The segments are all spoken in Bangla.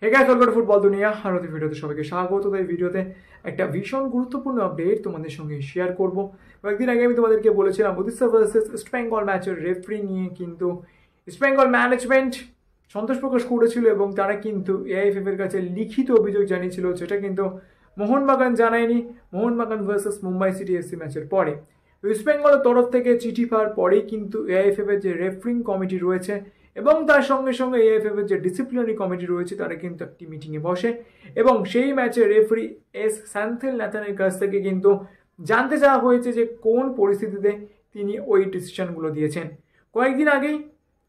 Hey guys, welcome to football দুনিয়া। আর ওদের ভিডিওতে সবাইকে স্বাগত। এই ভিডিওতে একটা ভীষণ গুরুত্বপূর্ণ আপডেট তোমাদের সঙ্গে শেয়ার করব। কয়েকদিন আগে আমি তোমাদেরকে বলেছিলাম ওড়িশা ভার্সেস ইস্ট বেঙ্গল ম্যাচের রেফারি নিয়ে কিন্তু ইস্ট বেঙ্গল ম্যানেজমেন্ট সন্তোষ প্রকাশ করেছিল এবং তারা কিন্তু এআইএফএফ এর কাছে লিখিত অভিযোগ জানিয়েছিল, যেটা কিন্তু মোহনবাগান জানায়নি Mohun Bagan versus Mumbai city FC ম্যাচের পরে। ইস্ট বেঙ্গলের তরফ থেকে চিঠি পাওয়ার পরেই কিন্তু এআইএফএফ এর যে রেফারিং কমিটি রয়েছে এবং তার সঙ্গে সঙ্গে এআইএফএফ এর যে ডিসিপ্লিনারি কমিটি রয়েছে তারা কিন্তু একটি মিটিংয়ে বসে এবং সেই ম্যাচে রেফারি এস স্যান্থিল নাথানের কাছ থেকে কিন্তু জানতে চাওয়া হয়েছে যে কোন পরিস্থিতিতে তিনি ওই ডিসিশনগুলো দিয়েছেন। কয়েকদিন আগেই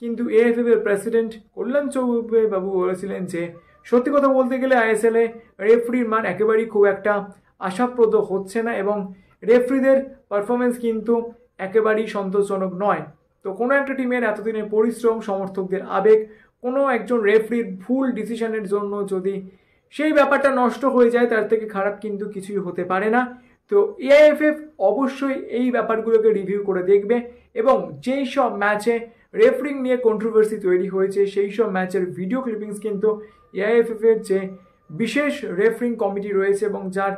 কিন্তু এআইএফএফ এর প্রেসিডেন্ট কল্যাণ চৌবে বাবু বলেছিলেন যে সত্যি কথা বলতে গেলে আইএসএল এ রেফারির মান একেবারেই খুব একটা আশাপ্রদ হচ্ছে না এবং রেফারিদের পারফরমেন্স কিন্তু একেবারেই সন্তোষজনক নয়। তো কোনো একটা টিমের এতদিনের পরিশ্রম, সমর্থকদের আবেগ, কোনো একজন রেফারির ভুল ডিসিশনের জন্য যদি সেই ব্যাপারটা নষ্ট হয়ে যায়, তার থেকে খারাপ কিন্তু কিছুই হতে পারে না। তো এআইএফএফ অবশ্যই এই ব্যাপারগুলোকে রিভিউ করে দেখবে এবং যেই সব ম্যাচে রেফারিং নিয়ে কন্ট্রোভার্সি তৈরি হয়েছে সেই সব ম্যাচের ভিডিও ক্লিপিংস কিন্তু এআইএফএফ এর যে বিশেষ রেফারিং কমিটি রয়েছে এবং যার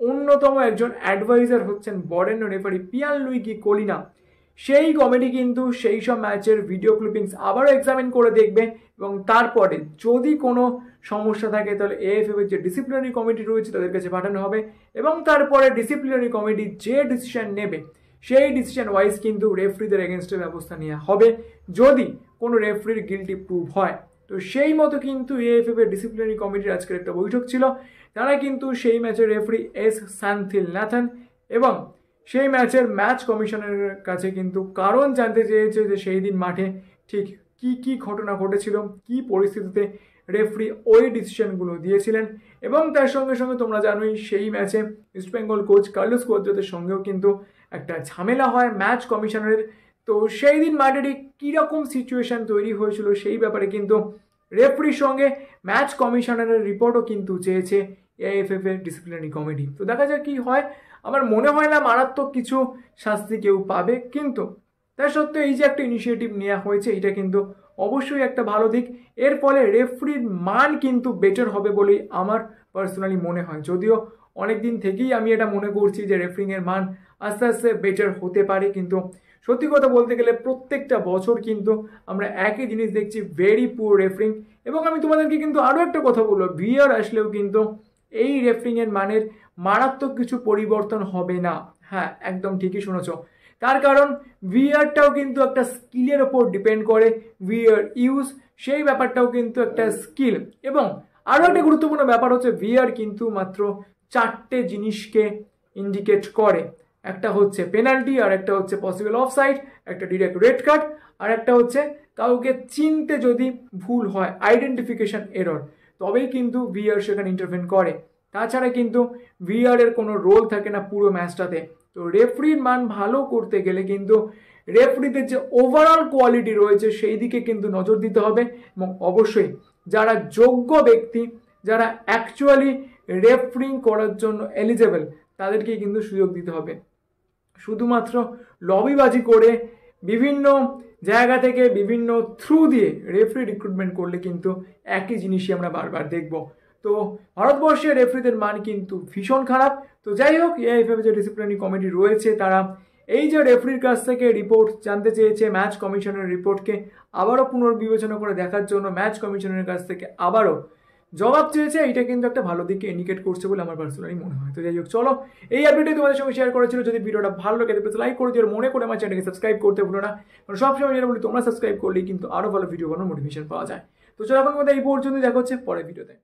অন্যতম একজন অ্যাডভাইজার হচ্ছেন বরেণ্য রেফারি পিয়ানলুইগি কলিনা, সেই কমিটি কিন্তু সেই সব ম্যাচের ভিডিও ক্লিপিংস আবারও এক্সামিন করে দেখবে এবং তারপরে যদি কোনো সমস্যা থাকে তাহলে এএফএফ এর যে ডিসিপ্লিনারি কমিটি রয়েছে তাদের কাছে পাঠানো হবে এবং তারপরে ডিসিপ্লিনারি কমিটি যে ডিসিশন নেবে সেই ডিসিশন ওয়াইজ কিন্তু রেফারিদের এগেনস্টে ব্যবস্থা নেওয়া হবে যদি কোনো রেফারির গিল্টি প্রুভ হয়। তো সেই মতো কিন্তু এএফএফ এর ডিসিপ্লিনারি কমিটির আজকের একটা বৈঠক ছিল। তারা কিন্তু সেই ম্যাচের রেফারি এস স্যান্থিল নাথান এবং সেই ম্যাচের ম্যাচ কমিশনের কাছে কিন্তু কারণ জানতে চেয়েছে যে সেই দিন মাঠে ঠিক কি ঘটনা ঘটেছিল, কি পরিস্থিতিতে রেফারি ওই ডিসিশনগুলো দিয়েছিলেন এবং তার সঙ্গে সঙ্গে তোমরা জানোই সেই ম্যাচে ইস্টবেঙ্গল কোচ কার্লোস কোয়াদ্রাতের সঙ্গেও কিন্তু একটা ঝামেলা হয় ম্যাচ কমিশনারের। তো সেই দিন মাঠে ঠিক কীরকম সিচুয়েশন তৈরি হয়েছিল সেই ব্যাপারে কিন্তু রেফারির সঙ্গে ম্যাচ কমিশনারের রিপোর্টও কিন্তু চেয়েছে এআইএফএফ এর ডিসিপ্লিনারি কমিটি। তো দেখা যাক কি হয়। আমার মনে হয় না মারাত্মক কিছু শাস্তি কেউ পাবে, কিন্তু তা সত্ত্বেও এই যে একটা ইনিশিয়েটিভ নেওয়া হয়েছে এটা কিন্তু অবশ্যই একটা ভালো দিক। এর ফলে রেফারির মান কিন্তু বেটার হবে বলেই আমার পার্সোনালি মনে হয়, যদিও অনেক দিন থেকেই আমি এটা মনে করছি যে রেফারিংয়ের মান আস্তে আস্তে বেটার হতে পারে, কিন্তু সত্যি কথা বলতে গেলে প্রত্যেকটা বছর কিন্তু আমরা একই জিনিস দেখছি, ভেরি পুয়ার রেফারিং। এবং আমি তোমাদেরকে কিন্তু আরও একটা কথা বলবো, ভিআর আসলেও কিন্তু এই রেফারিংয়ের মানের মারাত্মক কিছু পরিবর্তন হবে না। হ্যাঁ, একদম ঠিকই শুনেছ। তার কারণ ভিআরটাও কিন্তু একটা স্কিলের ওপর ডিপেন্ড করে, ভিআর ইউজ সেই ব্যাপারটাও কিন্তু একটা স্কিল। এবং আরও একটা গুরুত্বপূর্ণ ব্যাপার হচ্ছে ভিআর কিন্তু মাত্র 4টে জিনিসকে ইন্ডিকেট করে। একটা হচ্ছে পেনাল্টি, আর একটা হচ্ছে পসিবল অফসাইড, একটা ডিরেক্ট রেড কার্ড, আর একটা হচ্ছে কাউকে চিনতে যদি ভুল হয়, আইডেন্টিফিকেশন এরর, তবেই কিন্তু ভিআর সেখানে ইন্টারভেন করে। তাছাড়া কিন্তু ভিআর এর কোনো রোল থাকে না পুরো ম্যাচটাতে। তো রেফারির মান ভালো করতে গেলে কিন্তু রেফারিদের যে ওভারঅল কোয়ালিটি রয়েছে সেই দিকে কিন্তু নজর দিতে হবে এবং অবশ্যই যারা যোগ্য ব্যক্তি, যারা অ্যাকচুয়ালি রেফারিং করার জন্য এলিজেবল, তাদেরকে কিন্তু সুযোগ দিতে হবে। শুধুমাত্র লবিবাজি করে বিভিন্ন জায়গা থেকে বিভিন্ন থ্রু দিয়ে রেফারি রিক্রুটমেন্ট করলে কিন্তু একই জিনিসই আমরা বারবার দেখব। তো ভারতবর্ষের রেফারিদের মান কিন্তু ভীষণ খারাপ। তো যাই হোক, এআইএফএফ যে ডিসিপ্লিনারি কমিটি রয়েছে তারা এই যে রেফারির কাছ থেকে রিপোর্ট জানতে চেয়েছে, ম্যাচ কমিশনের রিপোর্টকে আবারও পুনর্বিবেচনা করে দেখার জন্য ম্যাচ কমিশনের কাছ থেকে আবারও জবাব চেয়েছে, এটা কিন্তু একটা ভালো দিকে ইন্ডিকেট করছে বলে আমার পার্সোনালি মনে হয়। তো যাই হোক, চলো এই আপডেটে তোমাদের সঙ্গে শেয়ার করেছিল। যদি ভিডিওটা ভালো লাগে তাহলে লাইক করে দিও, মনে করে আমার চ্যানেলকে সাবস্ক্রাইব করতে ভুলো না, কারণ সবসময় যেটা বলি তোমরা সাবস্ক্রাইব করলেই কিন্তু আরও ভালো ভিডিও বানানোর মোটিভেশন পাওয়া যায়। তো চলো এখন কথা এই পর্যন্ত, দেখা হচ্ছে পরের ভিডিওতে।